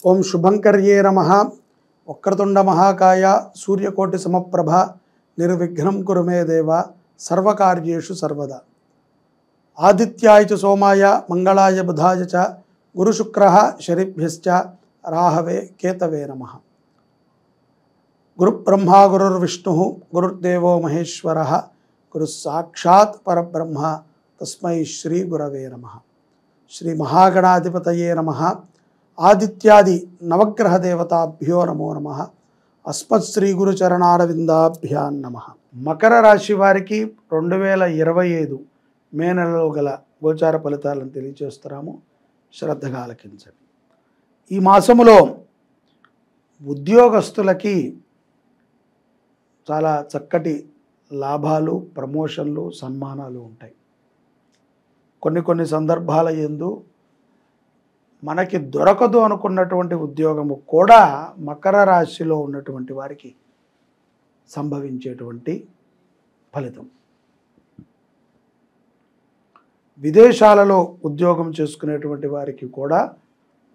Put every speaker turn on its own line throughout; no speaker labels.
ఓం శుభంకర్యే నమః. వక్రతుండ మహాకాయ సూర్యకోటి సమప్రభ నిర్విఘ్నం కురు మే దేవ సర్వకార్యేషు సర్వదా. ఆదిత్యాయ చ సోమాయ మంగళాయ బుధాయ చ గురుశుక్రః శనిభ్యశ్చ రాహవే కేతవే నమః. గురుబ్రహ్మా గురుర్విష్ణుః గురుర్దేవో మహేశ్వరః గురుః సాక్షాత్ పరబ్రహ్మ తస్మై శ్రీ గురవే నమః. శ్రీ మహాగణాధిపతయే నమః. ఆదిత్యాది నవగ్రహ దేవతాభ్యో నమో నమః. అస్మత్ శ్రీ గురుచరణారవిందాభ్యాం నమః. మకర రాశి వారికి 2025 మే నెలలో గల గోచార ఫలితాలను తెలియజేస్తున్నాము. శ్రద్ధగా ఆలకించండి. ఈ మాసములో ఉద్యోగస్తులకి చాలా చక్కటి లాభాలు, ప్రమోషన్లు, సన్మానాలు ఉంటాయి. కొన్ని సందర్భాల యందు మనకి దొరకదు అనుకున్నటువంటి ఉద్యోగము కూడా మకర రాశిలో ఉన్నటువంటి వారికి సంభవించేటువంటి ఫలితం. విదేశాలలో ఉద్యోగం చేసుకునేటువంటి వారికి కూడా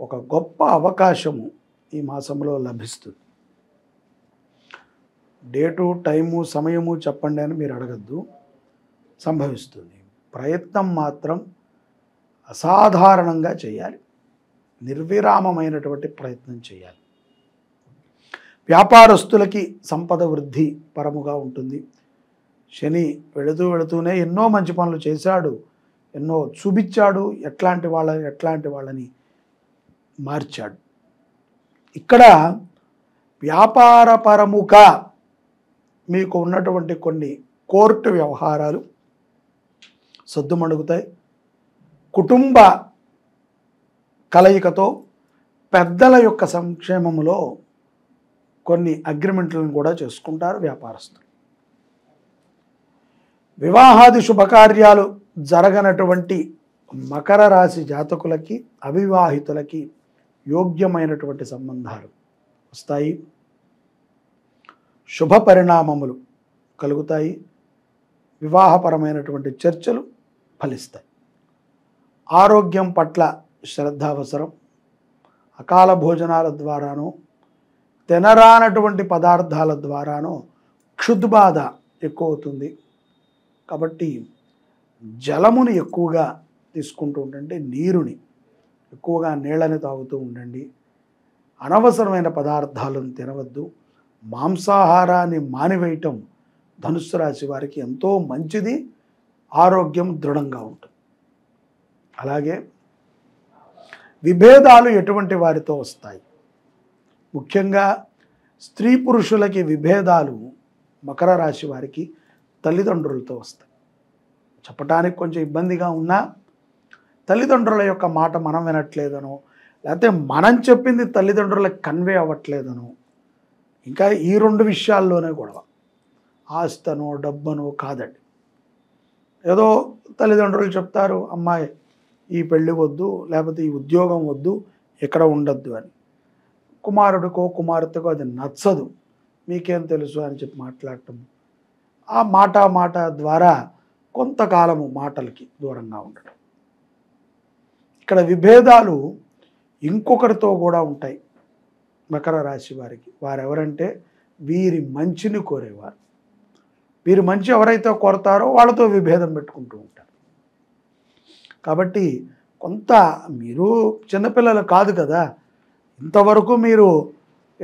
ఒక గొప్ప అవకాశము ఈ మాసంలో లభిస్తుంది. డేటు, టైము, సమయము చెప్పండి అని మీరు అడగద్దు, సంభవిస్తుంది. ప్రయత్నం మాత్రం అసాధారణంగా చేయాలి. నిర్విరామమైనటువంటి ప్రయత్నం చేయాలి. వ్యాపారస్తులకి సంపద వృద్ధి పరముగా ఉంటుంది. శని వెళుతూనే ఎన్నో మంచి పనులు చేశాడు, ఎన్నో చూపించాడు, ఎట్లాంటి వాళ్ళని మార్చాడు. ఇక్కడ వ్యాపారపరముగా మీకు ఉన్నటువంటి కొన్ని కోర్టు వ్యవహారాలు సద్దుమణుగుతాయి. కుటుంబ కలయికతో పెద్దల యొక్క సంక్షేమములో కొన్ని అగ్రిమెంట్లను కూడా చేసుకుంటారు వ్యాపారస్తులు. వివాహాది శుభకార్యాలు జరగనటువంటి మకర రాశి జాతకులకి, అవివాహితులకి యోగ్యమైనటువంటి సంబంధాలు వస్తాయి. శుభ పరిణామములు కలుగుతాయి. వివాహపరమైనటువంటి చర్చలు ఫలిస్తాయి. ఆరోగ్యం పట్ల శ్రద్ధ అవసరం. అకాల భోజనాల ద్వారానో, తినరానటువంటి పదార్థాల ద్వారానో క్షుద్బాధ ఎక్కువ అవుతుంది. కాబట్టి జలముని ఎక్కువగా తీసుకుంటూ ఉండండి. నీరుని ఎక్కువగా, నీళ్ళని తాగుతూ ఉండండి. అనవసరమైన పదార్థాలను తినవద్దు. మాంసాహారాన్ని మానివేయటం ధనుస్సు రాశి వారికి ఎంతో మంచిది. ఆరోగ్యం దృఢంగా ఉంటుంది. అలాగే విభేదాలు ఎటువంటి వారితో వస్తాయి? ముఖ్యంగా స్త్రీ పురుషులకి విభేదాలు మకర రాశి వారికి తల్లిదండ్రులతో వస్తాయి. చెప్పటానికి కొంచెం ఇబ్బందిగా ఉన్నా తల్లిదండ్రుల యొక్క మాట మనం వినట్లేదనో, లేకపోతే మనం చెప్పింది తల్లిదండ్రులకు కన్వే అవ్వట్లేదనో, ఇంకా ఈ 2 విషయాల్లోనే గొడవ. ఆస్తనో డబ్బనో కాదండి. ఏదో తల్లిదండ్రులు చెప్తారు, అమ్మాయి ఈ పెళ్ళి వద్దు, లేకపోతే ఈ ఉద్యోగం వద్దు, ఇక్కడ ఉండద్దు అని. కుమారుడికో కుమార్తెకో అది నచ్చదు. మీకేం తెలుసు అని చెప్పి మాట్లాడటం, ఆ మాట ద్వారా కొంతకాలము మాటలకి దూరంగా ఉండటం. ఇక్కడ విభేదాలు ఇంకొకరితో కూడా ఉంటాయి మకర రాశి వారికి. వారెవరంటే వీరి మంచిని కోరేవారు. వీరి మంచి ఎవరైతే కోరతారో వాళ్ళతో విభేదం పెట్టుకుంటూ ఉంటారు. కాబట్టి కొంత మీరు చిన్నపిల్లలు కాదు కదా, ఇంతవరకు మీరు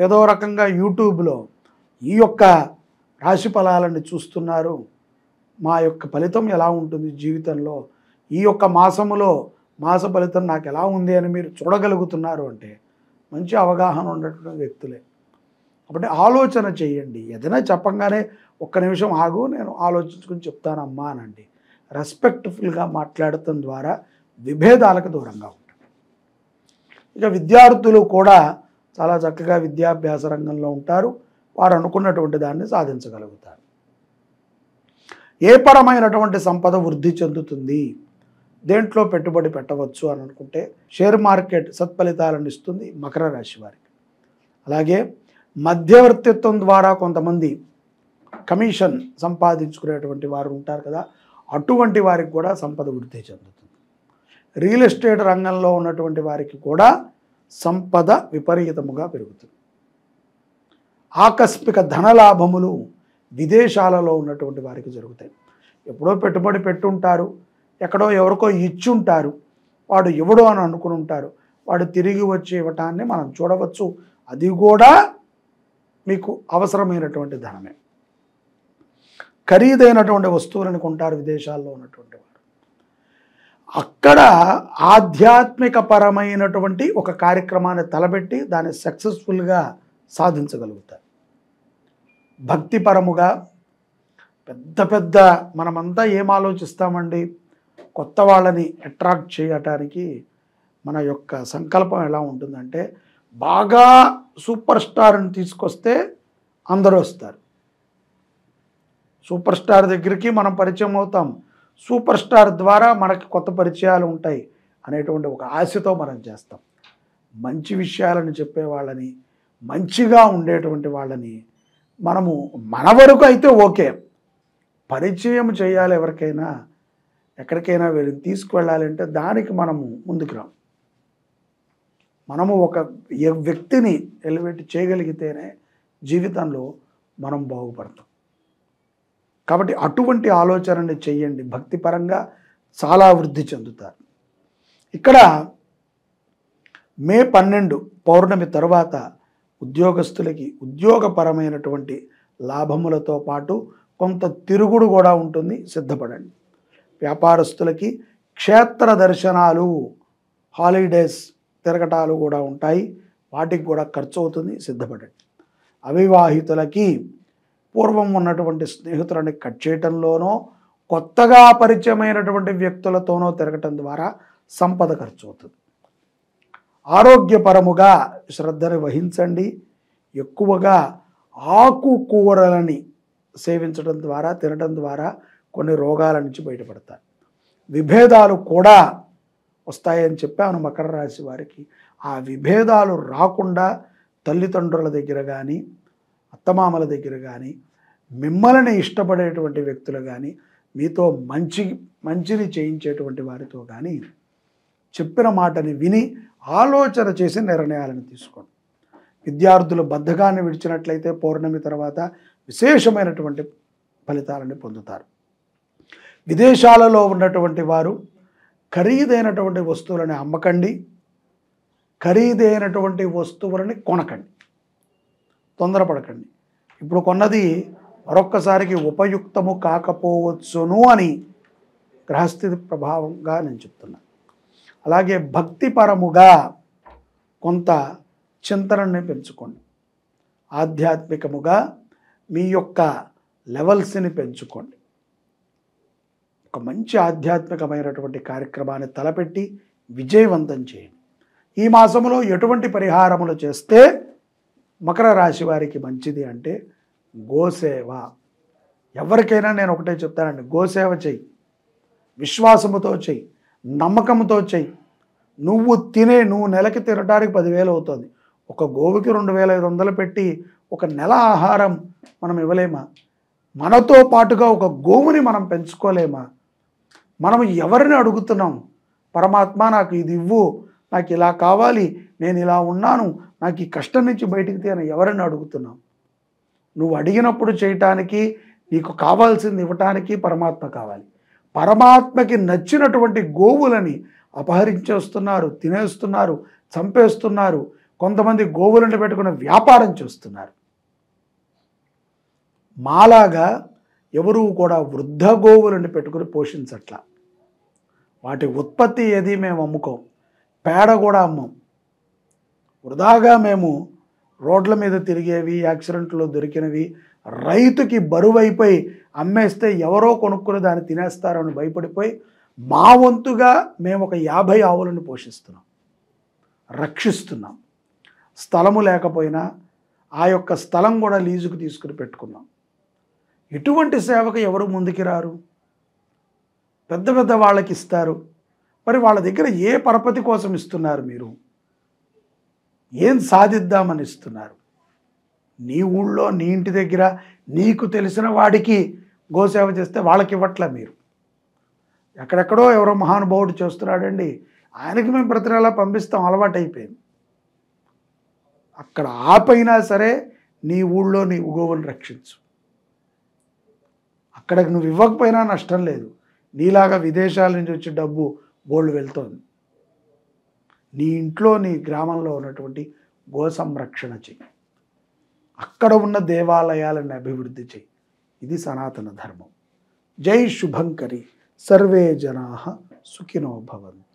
ఏదో రకంగా యూట్యూబ్లో ఈ యొక్క రాశి ఫలాలను చూస్తున్నారు. మా యొక్క ఫలితం ఎలా ఉంటుంది జీవితంలో, ఈ యొక్క మాసములో మాస ఫలితం నాకు ఎలా ఉంది అని మీరు చూడగలుగుతున్నారు అంటే మంచి అవగాహన ఉన్నటువంటి వ్యక్తులే. కాబట్టి ఆలోచన చేయండి. ఏదైనా చెప్పంగానే ఒక్క నిమిషం ఆగు, నేను ఆలోచించుకుని చెప్తానమ్మా అనండి. రెస్పెక్ట్ఫుల్గా మాట్లాడటం ద్వారా విభేదాలకు దూరంగా ఉంటారు. ఇక విద్యార్థులు కూడా చాలా చక్కగా విద్యాభ్యాస రంగంలో ఉంటారు. వారు అనుకున్నటువంటి దాన్ని సాధించగలుగుతారు. ఏ పరమైనటువంటి సంపద వృద్ధి చెందుతుంది, దేంట్లో పెట్టుబడి పెట్టవచ్చు అని అనుకుంటే షేర్ మార్కెట్ సత్ఫలితాలను ఇస్తుంది మకర రాశి వారికి. అలాగే మధ్యవర్తిత్వం ద్వారా కొంతమంది కమిషన్ సంపాదించుకునేటువంటి వారు ఉంటారు కదా, అటువంటి వారికి కూడా సంపద వృద్ధి చెందుతుంది. రియల్ ఎస్టేట్ రంగంలో ఉన్నటువంటి వారికి కూడా సంపద విపరీతముగా పెరుగుతుంది. ఆకస్మిక ధనలాభములు విదేశాలలో ఉన్నటువంటి వారికి జరుగుతాయి. ఎప్పుడో పెట్టుబడి పెట్టుంటారు, ఎక్కడో ఎవరికో ఇచ్చుంటారు, వాడు ఇవ్వడు అని అనుకుని ఉంటారు, వాడు తిరిగి వచ్చి ఇవ్వటాన్ని మనం చూడవచ్చు. అది కూడా మీకు అవసరమైనటువంటి ధనమే. ఖరీదైనటువంటి వస్తువులను కొంటారు విదేశాల్లో ఉన్నటువంటి వారు. అక్కడ ఆధ్యాత్మిక పరమైనటువంటి ఒక కార్యక్రమాన్ని తలబెట్టి దాన్ని సక్సెస్ఫుల్గా సాధించగలుగుతారు. భక్తిపరముగా పెద్ద పెద్ద మనమంతా ఏం ఆలోచిస్తామండి, కొత్త వాళ్ళని అట్రాక్ట్ చేయటానికి మన యొక్క సంకల్పం ఎలా ఉంటుందంటే, బాగా సూపర్ స్టార్ని తీసుకొస్తే అందరూ వస్తారు. సూపర్ స్టార్ దగ్గరికి మనం పరిచయం అవుతాం, సూపర్ స్టార్ ద్వారా మనకి కొత్త పరిచయాలు ఉంటాయి అనేటువంటి ఒక ఆశతో మనం చేస్తాం. మంచి విషయాలను చెప్పే వాళ్ళని, మంచిగా ఉండేటువంటి వాళ్ళని మనము మన వరకు అయితే ఓకే, పరిచయం చేయాలి. ఎవరికైనా ఎక్కడికైనా వీళ్ళని తీసుకువెళ్ళాలంటే దానికి మనము ముందుకు రాం. మనము ఒక వ్యక్తిని ఎలివేట్ చేయగలిగితేనే జీవితంలో మనం బాగుపడతాం. కాబట్టి అటువంటి ఆలోచనని చెయ్యండి. భక్తిపరంగా చాలా వృద్ధి చెందుతారు. ఇక్కడ మే 12 పౌర్ణమి తరువాత ఉద్యోగస్తులకి ఉద్యోగపరమైనటువంటి లాభములతో పాటు కొంత తిరుగుడు కూడా ఉంటుంది, సిద్ధపడండి. వ్యాపారస్తులకి క్షేత్ర దర్శనాలు, హాలిడేస్ తిరగటాలు కూడా ఉంటాయి, వాటికి కూడా ఖర్చు అవుతుంది, సిద్ధపడండి. అవివాహితులకి పూర్వం ఉన్నటువంటి స్నేహితులని కట్ చేయటంలోనో, కొత్తగా పరిచయమైనటువంటి వ్యక్తులతోనో తిరగటం ద్వారా సంపద ఖర్చు అవుతుంది. ఆరోగ్యపరముగా శ్రద్ధని వహించండి. ఎక్కువగా ఆకుకూరలని సేవించడం ద్వారా, తినడం ద్వారా కొన్ని రోగాల నుంచి బయటపడతారు. విభేదాలు కూడా వస్తాయని చెప్పాను మకర రాశి వారికి. ఆ విభేదాలు రాకుండా తల్లిదండ్రుల దగ్గర కానీ, అత్తమామల దగ్గర కానీ, మిమ్మల్ని ఇష్టపడేటువంటి వ్యక్తులు కానీ, మీతో మంచిని చేయించేటువంటి వారితో కానీ చెప్పిన మాటని విని ఆలోచన చేసి నిర్ణయాలను తీసుకోండి. విద్యార్థులు బద్ధకాన్ని విడిచినట్లయితే పౌర్ణమి తర్వాత విశేషమైనటువంటి ఫలితాలను పొందుతారు. విదేశాలలో ఉన్నటువంటి వారు ఖరీదైనటువంటి వస్తువులని అమ్మకండి, ఖరీదైనటువంటి వస్తువులని కొనకండి, తొందరపడకండి. ఇప్పుడు కొన్నది మరొక్కసారికి ఉపయుక్తము కాకపోవచ్చును అని గ్రహస్థితి ప్రభావంగా నేను చెప్తున్నాను. అలాగే భక్తిపరముగా కొంత చింతనని పెంచుకోండి. ఆధ్యాత్మికముగా మీ యొక్క లెవెల్స్ని పెంచుకోండి. ఒక మంచి ఆధ్యాత్మికమైనటువంటి కార్యక్రమాన్ని తలపెట్టి విజయవంతం చేయండి. ఈ మాసంలో ఎటువంటి పరిహారములు చేస్తే మకర రాశి వారికి మంచిది అంటే గోసేవ. ఎవరికైనా నేను ఒకటే చెప్తానండి, గోసేవ చెయ్యి, విశ్వాసముతో చెయ్యి, నమ్మకంతో చెయ్యి. నువ్వు నెలకి తినడానికి 10,000 అవుతుంది. ఒక గోవుకి 2,500 పెట్టి ఒక నెల ఆహారం మనం ఇవ్వలేమా? మనతో పాటుగా ఒక గోవుని మనం పెంచుకోలేమా? మనం ఎవరిని అడుగుతున్నాం? పరమాత్మ నాకు ఇది ఇవ్వు, నాకు ఇలా కావాలి, నేను ఇలా ఉన్నాను, నాకు ఈ కష్టం నుంచి బయటికి తీయని ఎవరిని అడుగుతున్నాం? నువ్వు అడిగినప్పుడు చేయటానికి, నీకు కావాల్సింది ఇవ్వటానికి పరమాత్మ కావాలి. పరమాత్మకి నచ్చినటువంటి గోవులని అపహరించేస్తున్నారు, తినేస్తున్నారు, చంపేస్తున్నారు. కొంతమంది గోవులను పెట్టుకుని వ్యాపారం చేస్తున్నారు. మాలాగా ఎవరు కూడా వృద్ధ గోవులను పెట్టుకుని పోషించట్లా. వాటి ఉత్పత్తి ఏది మేము అమ్ముకోం, పేడ కూడా అమ్మం. వృధాగా మేము రోడ్ల మీద తిరిగేవి, యాక్సిడెంట్లో దొరికినవి, రైతుకి బరువైపోయి అమ్మేస్తే ఎవరో కొనుక్కుని దాన్ని తినేస్తారని భయపడిపోయి మా వంతుగా మేము ఒక 50 ఆవులను పోషిస్తున్నాం, రక్షిస్తున్నాం. స్థలము లేకపోయినా ఆ యొక్క స్థలం కూడా లీజుకు తీసుకుని పెట్టుకున్నాం. ఇటువంటి సేవకు ఎవరు ముందుకి రారు? పెద్ద పెద్ద వాళ్ళకి ఇస్తారు. మరి వాళ్ళ దగ్గర ఏ పరపతి కోసం ఇస్తున్నారు? మీరు ఏం సాధిద్దామని ఇస్తున్నారు? నీ ఊళ్ళో, నీ ఇంటి దగ్గర నీకు తెలిసిన వాడికి గోసేవ చేస్తే వాళ్ళకి ఇవ్వట్లే మీరు. ఎక్కడెక్కడో ఎవరో మహానుభావుడు చేస్తున్నాడండి, ఆయనకి మేము ప్రతి నెలా పంపిస్తాం, అలవాటు అయిపోయింది. అక్కడ ఆపైనా సరే నీ ఊళ్ళో నీ గోవుని రక్షించు. అక్కడికి నువ్వు ఇవ్వకపోయినా నష్టం లేదు, నీలాగా విదేశాల నుంచి వచ్చే డబ్బు బోల్డ్ వెళ్తోంది. నీ ఇంట్లో నీ గ్రామంలో ఉన్నటువంటి గో సంరక్షణ చెయ్యి, అక్కడ ఉన్న దేవాలయాలను అభివృద్ధి చెయ్యి. ఇది సనాతన ధర్మం. జై శుభంకరి. సర్వే జనాః సుఖినో భవంతు.